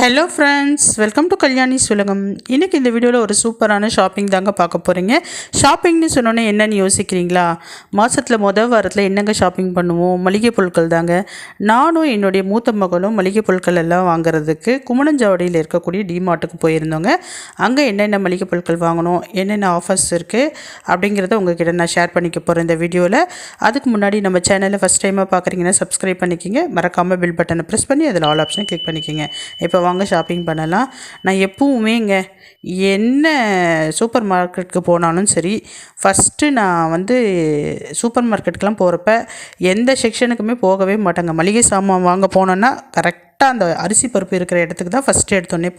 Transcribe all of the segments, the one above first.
Hello friends, welcome to Kalyani's உலகம். இன்றைக்கி இந்த வீடியோவில் ஒரு சூப்பரான ஷாப்பிங் தாங்க பார்க்க போகிறீங்க. ஷாப்பிங்னு சொன்னோன்னே என்னென்னு யோசிக்கிறீங்களா? மாதத்தில் வாரத்தில் என்னங்க ஷாப்பிங் பண்ணுவோம்? மளிகை பொருட்கள் தாங்க. நானும் என்னுடைய மூத்த மகளும் மளிகை பொருட்கள் எல்லாம் வாங்குறதுக்கு குமணஞ்சாவடியில் இருக்கக்கூடிய டிமார்ட்டுக்கு போயிருந்தோங்க. அங்கே என்னென்ன மளிகை பொருட்கள் வாங்கணும், என்னென்ன ஆஃபர்ஸ் இருக்குது அப்படிங்கிறத உங்கள்கிட்ட நான் ஷேர் பண்ணிக்க போகிறேன் இந்த வீடியோவில். அதுக்கு முன்னாடி நம்ம சேனலை ஃபஸ்ட் டைமாக பார்க்குறீங்கன்னா சப்ஸ்கிரைப் பண்ணிக்கிங்க. மறக்காமல் பில் பட்டனை ப்ரெஸ் பண்ணி அதில் ஆல் ஆப்ஷனை கிளிக் பண்ணிக்கிங்க. இப்போ வாங்க ஷாப்பிங் பண்ணலாம். நான் எப்பவுமேங்க என்ன சூப்பர் மார்க்கெட்டுக்கு போனாலும் சரி, ஃபஸ்ட்டு நான் சூப்பர் மார்க்கெட்டுக்கெலாம் போகிறப்ப எந்த செக்ஷனுக்குமே போகவே மாட்டேங்க. மளிகை சாமான் வாங்க போனோன்னா கரெக்டாக அந்த அரிசி பருப்பு இருக்கிற இடத்துக்கு தான் ஃபஸ்ட்டு எடுத்தோடனே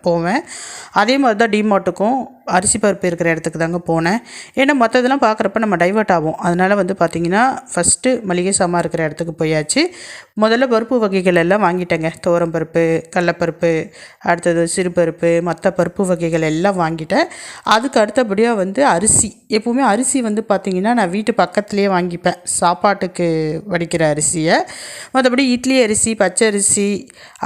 போவேன். அதே மாதிரி தான் டிமார்ட்டுக்கும் அரிசி பருப்பு இருக்கிற இடத்துக்கு தாங்க போனேன். ஏன்னா மற்றதெல்லாம் பார்க்குறப்ப நம்ம டைவர்ட் ஆகும். அதனால் பார்த்திங்கன்னா ஃபஸ்ட்டு மளிகை சாமான் இருக்கிற இடத்துக்கு போயாச்சு. முதல்ல பருப்பு வகைகள் எல்லாம் வாங்கிட்டேங்க. துவரம் பருப்பு, கடலப்பருப்பு, அடுத்தது சிறுபருப்பு, மற்ற பருப்பு வகைகள் எல்லாம் வாங்கிட்டேன். அதுக்கு அடுத்தபடியாக அரிசி, எப்போவுமே அரிசி பார்த்திங்கன்னா நான் வீட்டு பக்கத்துலேயே வாங்கிப்பேன், சாப்பாட்டுக்கு வடிக்கிற அரிசியை. மற்றபடி இட்லி அரிசி, பச்சை அரிசி,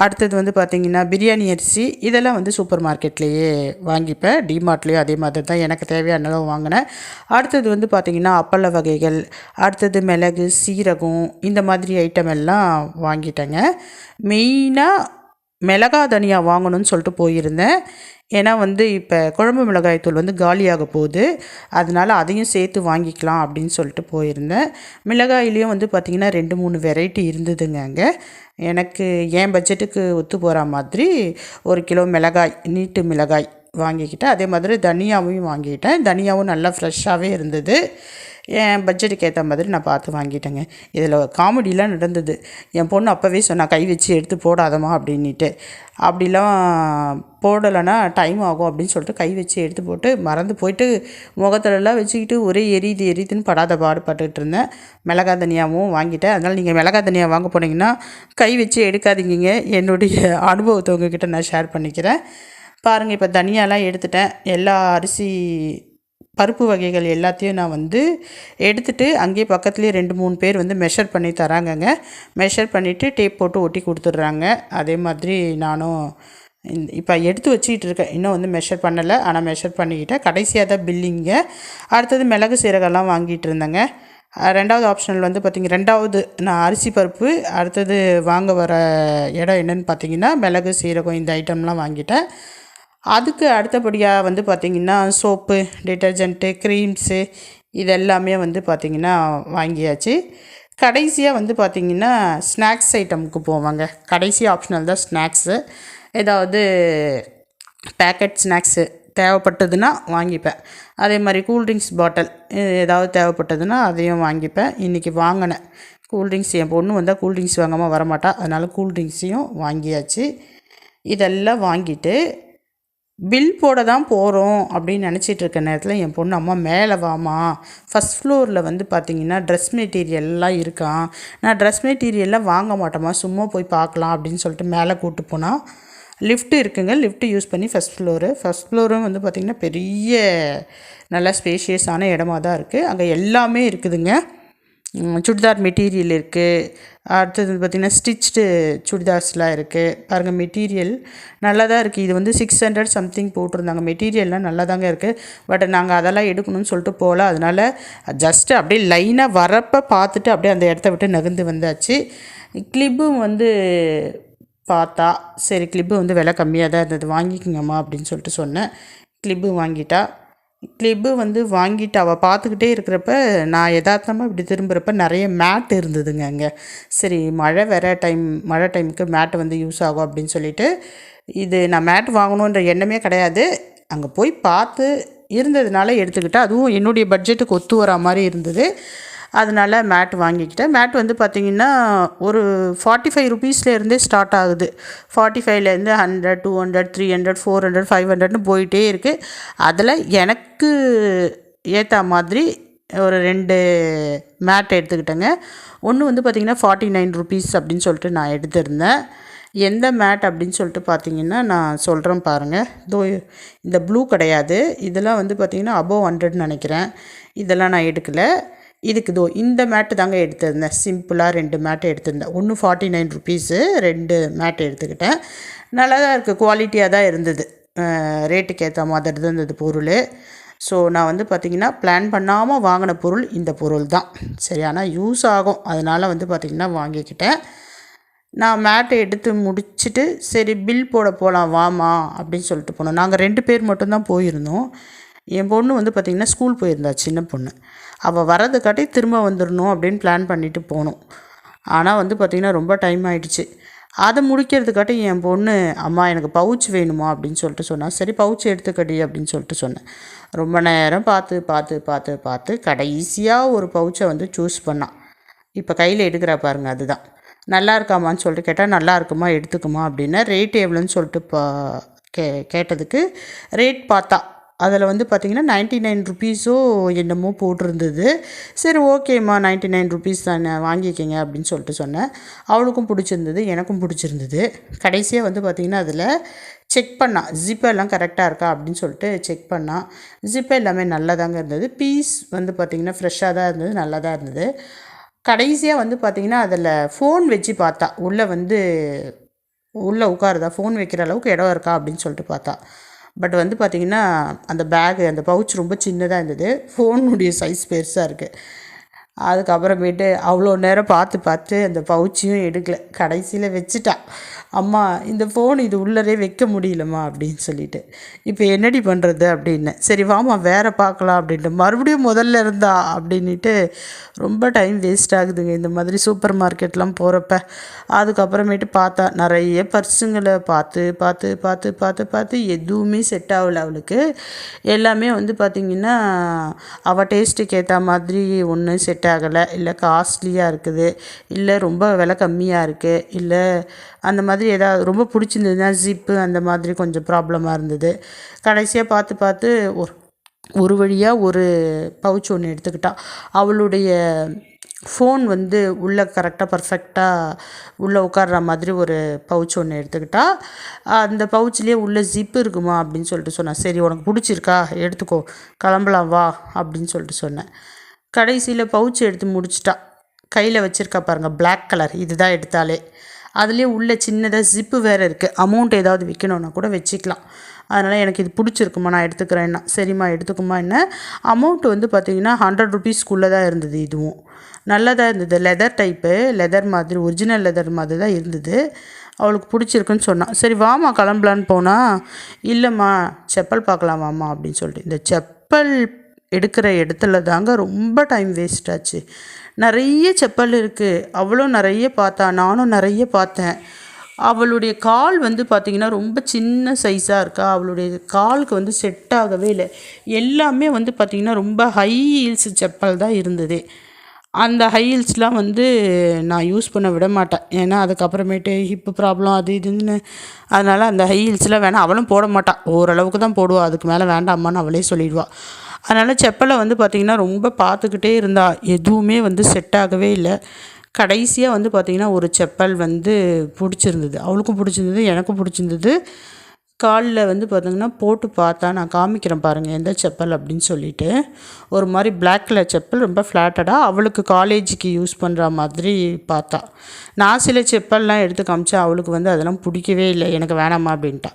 அடுத்தது பார்த்திங்கன்னா பிரியாணி அரிசி, இதெல்லாம் சூப்பர் மார்க்கெட்லேயே வாங்கிப்பேன். டிமார்ட்லேயும் அதே மாதிரி தான் எனக்கு தேவையான அளவு வாங்கினேன். அடுத்தது பார்த்திங்கன்னா அப்பள வகைகள், அடுத்தது மிளகு, சீரகம், இந்த மாதிரி ஐட்டம் எல்லாம் வாங்கிட்டேங்க. மெயினாக மிளகா தனியா வாங்கணும்னு சொல்லிட்டு போயிருந்தேன். ஏன்னா இப்போ குழம்பு மிளகாய்த்தூள் காலியாக போகுது, அதனால் அதையும் சேர்த்து வாங்கிக்கலாம் அப்படின்னு சொல்லிட்டு போயிருந்தேன். மிளகாயிலையும் பார்த்திங்கன்னா 2-3 வெரைட்டி இருந்ததுங்க அங்கே. எனக்கு என் பட்ஜெட்டுக்கு ஒத்து போகிற மாதிரி 1 கிலோ மிளகாய், நீட்டு மிளகாய் வாங்கிக்கிட்டேன். அதே மாதிரி தனியாவும் வாங்கிட்டேன். தனியாவும் நல்லா ஃப்ரெஷ்ஷாகவே இருந்தது. என் பட்ஜெட்டுக்கு ஏற்ற மாதிரி நான் பார்த்து வாங்கிட்டேங்க. இதில் காமெடிலாம் நடந்தது. என் பொண்ணு அப்போவே சொன்னா, கை வச்சு எடுத்து போடாதம்மா அப்படின்ட்டு. அப்படிலாம் போடலைன்னா டைம் ஆகும் அப்படின்னு சொல்லிட்டு கை வச்சு எடுத்து போட்டு மறந்து போயிட்டு முகத்துலலாம் வச்சுக்கிட்டு ஒரே எரியுதுன்னு படாத பாடுபட்டுக்கிட்டு இருந்தேன். மிளகா தனியாகவும் வாங்கிட்டேன். அதனால் நீங்கள் மிளகா தனியா வாங்க போனீங்கன்னா கை வச்சு எடுக்காதீங்க. என்னுடைய அனுபவத்தை உங்ககிட்ட நான் ஷேர் பண்ணிக்கிறேன். பாருங்கள், இப்போ தனியாலாம் எடுத்துட்டேன். எல்லா அரிசி பருப்பு வகைகள் எல்லாத்தையும் நான் எடுத்துகிட்டு அங்கேயே பக்கத்துலேயே 2-3 பேர் மெஷர் பண்ணி தராங்கங்க. மெஷர் பண்ணிவிட்டு டேப் போட்டு ஒட்டி கொடுத்துட்றாங்க. அதே மாதிரி நானும் இப்போ எடுத்து வச்சுக்கிட்டு இருக்கேன். இன்னும் மெஷர் பண்ணலை, ஆனால் மெஷர் பண்ணிக்கிட்டேன். கடைசியாக தான் பில்லிங்க. அடுத்தது மிளகு சீரகம்லாம் வாங்கிட்டு இருந்தேங்க. ரெண்டாவது ஆப்ஷனல் பார்த்திங்க, ரெண்டாவது நான் அரிசி பருப்பு, அடுத்தது வாங்க வர இடம் என்னென்னு பார்த்திங்கன்னா மிளகு சீரகம், இந்த ஐட்டம்லாம் வாங்கிட்டேன். அதுக்கு அடுத்தபடியாக பார்த்திங்கன்னா சோப்பு, டிட்டர்ஜென்ட்டு, க்ரீம்ஸு, இதெல்லாமே பார்த்திங்கன்னா வாங்கியாச்சு. கடைசியாக பார்த்திங்கன்னா ஸ்நாக்ஸ் ஐட்டமுக்கு போவாங்க. கடைசி ஆப்ஷனல் தான் ஸ்நாக்ஸு. ஏதாவது பேக்கெட் ஸ்நாக்ஸு தேவைப்பட்டதுன்னா வாங்கிப்பேன். அதே மாதிரி கூல்ட்ரிங்க்ஸ் பாட்டில் ஏதாவது தேவைப்பட்டதுன்னா அதையும் வாங்கிப்பேன். இன்றைக்கி வாங்கினேன் கூல்ட்ரிங்க்ஸ். என் பொண்ணு கூல்ட்ரிங்க்ஸ் வாங்காமல் வரமாட்டா, அதனால் கூல்ட்ரிங்க்ஸையும் வாங்கியாச்சு. இதெல்லாம் வாங்கிட்டு பில் போட தான் போகிறோம் அப்படின்னு நினச்சிட்டு இருக்க நேரத்தில் என் பொண்ணு, அம்மா மேலே வாமா, ஃபஸ்ட் ஃப்ளோரில் பார்த்திங்கன்னா ட்ரெஸ் மெட்டீரியல்லாம் இருக்கான், நான் ட்ரெஸ் மெட்டீரியல்லாம் வாங்க மாட்டோமா, சும்மா போய் பார்க்கலாம் அப்படின்னு சொல்லிட்டு மேலே கூப்பிட்டு போனால், லிஃப்ட்டு இருக்குங்க. லிஃப்ட்டு யூஸ் பண்ணி ஃபஸ்ட் ஃப்ளோரும் பார்த்திங்கன்னா பெரிய நல்லா ஸ்பேஷியஸான இடமா தான் இருக்குது. அங்கே எல்லாமே இருக்குதுங்க. சுடிதார் மெட்டீரியல் இருக்குது. அடுத்தது பார்த்திங்கன்னா ஸ்டிச்டு சுடிதார்ஸ்லாம் இருக்குது. பாருங்கள், மெட்டீரியல் நல்லா தான் இருக்குது. இது 600 சம்திங் போட்டிருந்தாங்க. மெட்டீரியல்லாம் நல்லா தாங்க இருக்குது. பட் நாங்கள் அதெல்லாம் எடுக்கணும்னு சொல்லிட்டு போகல. அதனால் ஜஸ்ட்டு அப்படியே லைனாக வரப்போ பார்த்துட்டு அப்படியே அந்த இடத்த விட்டு நகர்ந்து வந்தாச்சு. கிளிப்பும் பார்த்தா, சரி கிளிப்பு விலை கம்மியாக தான் இருந்தது, வாங்கிக்கோங்கம்மா அப்படின்னு சொல்லிட்டு சொன்னேன். கிளிப்பு வாங்கிட்டா. கிளிப்பு வாங்கிட்டு அவள் பார்த்துக்கிட்டே இருக்கிறப்ப நான் யதார்த்தமாக இப்படி திரும்புகிறப்ப நிறைய மேட் இருந்ததுங்க அங்கே. சரி, மழை டைமுக்கு மேட்டு யூஸ் ஆகும் அப்படின்னு சொல்லிட்டு, இது நான் மேட் வாங்கணுன்ற எண்ணமே கிடையாது, அங்கே போய் பார்த்து இருந்ததுனால எடுத்துக்கிட்டேன். அதுவும் என்னுடைய பட்ஜெட்டுக்கு ஒத்து வர மாதிரி இருந்தது. அதனால் மேட் வாங்கிக்கிட்டேன். மேட் பார்த்திங்கன்னா ஒரு 45 ருபீஸ்லேருந்தே ஸ்டார்ட் ஆகுது. 45லேருந்து 100, 200, 300, 400, 500ன்னு போயிட்டே இருக்குது. அதில் எனக்கு ஏற்ற மாதிரி ஒரு 2 மேட் எடுத்துக்கிட்டேங்க. ஒன்று பார்த்திங்கன்னா 49 ருபீஸ் அப்படின்னு சொல்லிட்டு நான் எடுத்திருந்தேன். எந்த மேட் அப்படின்னு சொல்லிட்டு பார்த்திங்கன்னா நான் சொல்கிறேன் பாருங்கள். இந்த ப்ளூ கிடையாது, இதெல்லாம் பார்த்திங்கன்னா அபோவ் 100 நினைக்கிறேன். இதெல்லாம் நான் எடுக்கலை. இதுக்கு இந்த மேட்டு தாங்க எடுத்திருந்தேன். சிம்பிளாக 2 மேட்டு எடுத்திருந்தேன். ஒன்று 49 ருபீஸு, 2 மேட்டு எடுத்துக்கிட்டேன். நல்லா தான் இருக்குது, குவாலிட்டியாக தான் இருந்தது. ரேட்டுக்கு ஏற்ற மாதிரி தான் இருந்தது பொருள். ஸோ நான் வந்து பார்த்திங்கன்னா பிளான் பண்ணாமல் வாங்கின பொருள் இந்த பொருள் தான். சரி, ஆனால் யூஸ் ஆகும், அதனால் வந்து பார்த்திங்கன்னா வாங்கிக்கிட்டேன். நான் மேட்டை எடுத்து முடிச்சுட்டு சரி பில் போட போகலாம் வாமா அப்படின்னு சொல்லிட்டு போனோம். நாங்கள் 2 பேர் மட்டும்தான் போயிருந்தோம். என் பொண்ணு வந்து பார்த்திங்கன்னா ஸ்கூல் போயிருந்தா, சின்ன பொண்ணு. அவள் வரதுக்காட்டி திரும்ப வந்துடணும் அப்படின்னு பிளான் பண்ணிவிட்டு போனோம். ஆனால் வந்து பார்த்திங்கன்னா ரொம்ப டைம் ஆகிடுச்சு. அதை முடிக்கிறதுக்காட்டி என் பொண்ணு, அம்மா எனக்கு பவுச் வேணுமா அப்படின்னு சொல்லிட்டு சொன்னால், சரி பவுச் எடுத்துக்கடி அப்படின்னு சொல்லிட்டு சொன்னேன். ரொம்ப நேரம் பார்த்து பார்த்து பார்த்து பார்த்து கடைசியாக ஒரு பவுச்சை வந்து சூஸ் பண்ணான். இப்போ கையில் எடுக்கிறா பாருங்கள், அதுதான். நல்லா இருக்காமான்னு சொல்லிட்டு கேட்டால், நல்லா இருக்குமா எடுத்துக்குமா அப்படின்னா, ரேட் எவ்வளோன்னு சொல்லிட்டு கேட்டதுக்கு ரேட் பார்த்தா அதில் வந்து பார்த்திங்கன்னா 99 ருபீஸோ என்னமோ போட்டிருந்தது. சரி ஓகேம்மா 99 ருபீஸ் தானே வாங்கிக்கிங்க அப்படின்னு சொல்லிட்டு சொன்னேன். அவளுக்கும் பிடிச்சிருந்தது, எனக்கும் பிடிச்சிருந்தது. கடைசியாக வந்து பார்த்திங்கன்னா அதில் செக் பண்ணான், ஜிப்பெல்லாம் கரெக்டாக இருக்கா அப்படின்னு சொல்லிட்டு செக் பண்ணான். ஜிப்பு எல்லாமே நல்லா தாங்க இருந்தது. பீஸ் வந்து பார்த்திங்கன்னா ஃப்ரெஷ்ஷாக தான் இருந்தது, நல்லா தான் இருந்தது. கடைசியாக வந்து பார்த்திங்கன்னா அதில் ஃபோன் வச்சு பார்த்தா, உள்ளே உட்காருதா, ஃபோன் வைக்கிற அளவுக்கு இடம் இருக்கா அப்படின்னு சொல்லிட்டு பார்த்தா. பட் வந்து பார்த்திங்கன்னா அந்த பேகு, அந்த பவுச் ரொம்ப சின்னதாக இருந்தது, ஃபோனுடைய சைஸ் பெருசாக இருக்குது. அதுக்கப்புறமேட்டு அவ்வளோ நேரம் பார்த்து பார்த்து அந்த பவுச்சையும் எடுக்கலை. கடைசியில் வச்சுட்டா, அம்மா இந்த ஃபோன் இது உள்ளரே வைக்க முடியலம்மா அப்படின்னு சொல்லிட்டு. இப்போ என்னடி பண்ணுறது அப்படின்னு. சரி வாமா வேறு பார்க்கலாம் அப்படின்ட்டு மறுபடியும் முதல்ல இருந்தா அப்படின்ட்டு. ரொம்ப டைம் வேஸ்ட் ஆகுதுங்க இந்த மாதிரி சூப்பர் மார்க்கெட்லாம் போகிறப்ப. அதுக்கப்புறமேட்டு பார்த்தா நிறைய பர்ஸுங்களை பார்த்து பார்த்து பார்த்து பார்த்து பார்த்து எதுவுமே செட் ஆகலை அவளுக்கு. எல்லாமே வந்து பார்த்திங்கன்னா அவள் டேஸ்ட்டுக்கு ஏற்ற மாதிரி ஒன்று செட் ஆகலை, இல்லை காஸ்ட்லியாக இருக்குது, இல்லை ரொம்ப விலை கம்மியாக இருக்குது, இல்லை அந்த மாதிரி ஏதாவது ரொம்ப பிடிச்சிருந்ததுன்னா ஜிப்பு அந்த மாதிரி கொஞ்சம் ப்ராப்ளமாக இருந்தது. கடைசியாக பார்த்து பார்த்து ஒரு வழியாக ஒரு பவுச் ஒன்று எடுத்துக்கிட்டா. அவளுடைய ஃபோன் வந்து உள்ளே கரெக்டாக பர்ஃபெக்டாக உள்ளே உட்கார்ற மாதிரி ஒரு பவுச் ஒன்று எடுத்துக்கிட்டா. அந்த பவுச்லேயே உள்ள ஜிப்பு இருக்குமா அப்படின்னு சொல்லிட்டு சொன்னேன். சரி உனக்கு பிடிச்சிருக்கா எடுத்துக்கோ, கிளம்பலாம் வா அப்படின்னு சொல்லிட்டு சொன்னேன். கடைசியில் பவுச் எடுத்து முடிச்சிட்டா. கையில் வச்சுருக்கா பாருங்கள், பிளாக் கலர், இதுதான் எடுத்தாலே. அதுலேயே உள்ள சின்னதாக ஜிப்பு வேறு இருக்குது. அமௌண்ட் ஏதாவது விற்கணுன்னா கூட வச்சுக்கலாம். அதனால் எனக்கு இது பிடிச்சிருக்குமா, நான் எடுத்துக்கிறேன்னா. சரிம்மா எடுத்துக்குமா. என்ன அமௌண்ட் வந்து பார்த்திங்கன்னா 100 ருபீஸ்க்குள்ளே தான் இருந்தது. இதுவும் நல்லா தான் இருந்தது. லெதர் டைப்பு, லெதர் மாதிரி, ஒரிஜினல் லெதர் மாதிரி தான் இருந்தது. அவளுக்கு பிடிச்சிருக்குன்னு சொன்னான். சரி வாமா கிளம்பலான்னு போனால், இல்லைம்மா செப்பல் பார்க்கலாமாம்மா அப்படின்னு சொல்லிட்டு. இந்த செப்பல் எடுக்கிற இடத்துல தாங்க ரொம்ப டைம் வேஸ்ட் ஆச்சு. நிறைய செப்பல் இருக்குது, அவளும் நிறைய பார்த்தா, நானும் நிறைய பார்த்தேன். அவளுடைய கால் வந்து பார்த்திங்கன்னா ரொம்ப சின்ன சைஸாக இருக்கா. அவளுடைய காலுக்கு வந்து செட் ஆகவே இல்லை. எல்லாமே வந்து பார்த்திங்கன்னா ரொம்ப ஹை ஹீல்ஸ் செப்பல் தான் இருந்தது. அந்த ஹை ஹீல்ஸ்லாம் வந்து நான் யூஸ் பண்ண விட மாட்டேன். ஏன்னா அதுக்கப்புறமேட்டு ஹிப்பு ப்ராப்ளம் அது இதுன்னு. அதனால் அந்த ஹை ஹீல்ஸ்லாம் வேணாம். அவளும் போட மாட்டாள், ஓரளவுக்கு தான் போடுவாள், அதுக்கு மேலே வேண்டாம்மான்னு அவளே சொல்லிடுவாள். அதனால் செப்பலை வந்து பார்த்திங்கன்னா ரொம்ப பார்த்துக்கிட்டே இருந்தா, எதுவுமே வந்து செட் ஆகவே இல்லை. கடைசியாக வந்து பார்த்திங்கன்னா ஒரு செப்பல் வந்து பிடிச்சிருந்தது, அவளுக்கும் பிடிச்சிருந்தது, எனக்கும் பிடிச்சிருந்தது. காலில் வந்து பார்த்திங்கன்னா போட்டு பார்த்தா, நான் காமிக்கிறேன் பாருங்கள் எந்த செப்பல் அப்படின்னு சொல்லிட்டு. ஒரு மாதிரி பிளாக் கலர் செப்பல், ரொம்ப ஃப்ளாட்டடாக, அவளுக்கு காலேஜுக்கு யூஸ் பண்ணுற மாதிரி பார்த்தா. நான் சில செப்பல்லாம் எடுத்து காமிச்சா, அவளுக்கு வந்து அதெல்லாம் பிடிக்கவே இல்லை, எனக்கு வேணாமா அப்படின்ட்டா.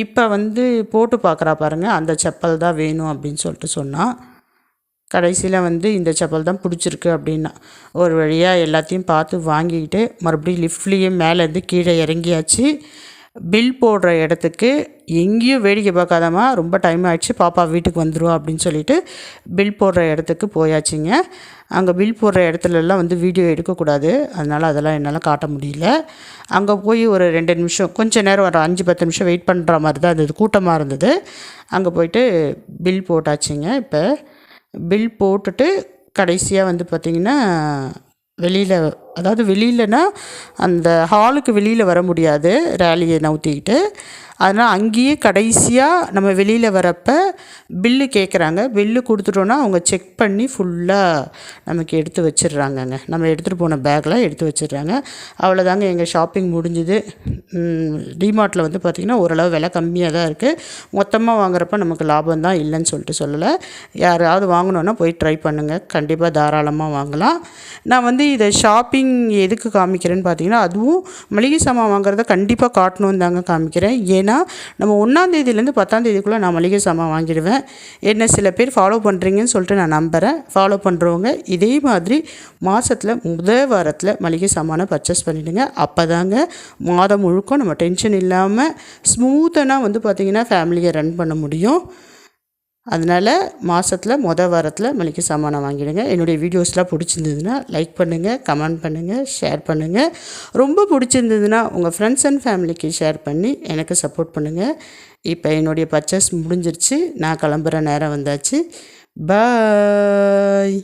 இப்போ வந்து போட்டு பார்க்குறா பாருங்கள், அந்த செப்பல் தான் வேணும் அப்படின்னு சொல்லிட்டு சொன்னான். கடைசியில் வந்து இந்த செப்பல் தான் பிடிச்சிருக்கு அப்படின்னா. ஒரு வழியாக எல்லாத்தையும் பார்த்து வாங்கிக்கிட்டு மறுபடியும் லிஃப்ட்லேயே மேலேருந்து கீழே இறங்கியாச்சு. பில் போடுற இடத்துக்கு எங்கேயும் வேடிக்கை பார்க்காதம்மா, ரொம்ப டைம் ஆகிடுச்சு, பாப்பா வீட்டுக்கு வந்துடுவா அப்படின்னு சொல்லிட்டு பில் போடுற இடத்துக்கு போயாச்சுங்க. அங்கே பில் போடுற இடத்துலலாம் வந்து வீடியோ எடுக்கக்கூடாது, அதனால் அதெல்லாம் என்னால் காட்ட முடியல. அங்கே போய் ஒரு 2 நிமிஷம், கொஞ்சம் நேரம், ஒரு 5-10 நிமிஷம் வெயிட் பண்ணுற மாதிரி தான் இருந்தது, கூட்டமாக இருந்தது. அங்கே போயிட்டு பில் போட்டாச்சுங்க. இப்போ பில் போட்டுட்டு கடைசியாக வந்து பார்த்திங்கன்னா வெளியில், அதாவது வெளியிலனா அந்த ஹாலுக்கு வெளியில் வர முடியாது, ரேலியை நவுத்திக்கிட்டு அதனால் அங்கேயே கடைசியாக நம்ம வெளியில் வரப்போ பில்லு கேட்குறாங்க. பில்லு கொடுத்துட்டோன்னா அவங்க செக் பண்ணி ஃபுல்லாக நமக்கு எடுத்து வச்சிடுறாங்கங்க. நம்ம எடுத்துகிட்டு போன பேக்லாம் எடுத்து வச்சிடுறாங்க. அவ்வளோதாங்க எங்கள் ஷாப்பிங் முடிஞ்சுது. டிமார்ட்டில் வந்து பார்த்திங்கன்னா ஓரளவு விலை கம்மியாக தான் இருக்குது. மொத்தமாக வாங்குறப்ப நமக்கு லாபம் தான், இல்லைன்னு சொல்லிட்டு சொல்லலை. யாராவது வாங்கணுன்னா போய் ட்ரை பண்ணுங்கள், கண்டிப்பாக தாராளமாக வாங்கலாம். நான் வந்து இதை ஷாப்பிங் எதுக்கு காமிக்கிறேன்னு பார்த்தீங்கன்னா, அதுவும் மளிகை சாமான் வாங்குறத கண்டிப்பாக காட்டணும்னு தாங்க காமிக்கிறேன். ஏன்னா நம்ம 1ஆந்தேதியிலேருந்து 10ஆந்தேதிக்குள்ளே நான் மளிகை சாமான் வாங்கிடுவேன். என்ன சில பேர் ஃபாலோ பண்ணுறீங்கன்னு சொல்லிட்டு நான் நம்புகிறேன். ஃபாலோ பண்ணுறவங்க இதே மாதிரி மாதத்தில் முதல் வாரத்தில் மளிகை சாமானை பர்ச்சேஸ் பண்ணிவிடுங்க. அப்போ தாங்க மாதம் முழுக்க நம்ம டென்ஷன் இல்லாமல் ஸ்மூத்தனாக வந்து பார்த்திங்கன்னா ஃபேமிலியை ரன் பண்ண முடியும். அதனால் மாதத்தில் வாரத்தில் மளிகை சாமானை வாங்கிடுங்க. என்னுடைய வீடியோஸ்லாம் பிடிச்சிருந்ததுன்னா லைக் பண்ணுங்கள், கமெண்ட் பண்ணுங்கள், ஷேர் பண்ணுங்கள். ரொம்ப பிடிச்சிருந்ததுன்னா உங்கள் ஃப்ரெண்ட்ஸ் அண்ட் ஃபேமிலிக்கு ஷேர் பண்ணி எனக்கு சப்போர்ட் பண்ணுங்கள். இப்போ என்னுடைய பர்ச்சேஸ் முடிஞ்சிருச்சு. நான் கிளம்புற நேரம் வந்தாச்சு. பாய்.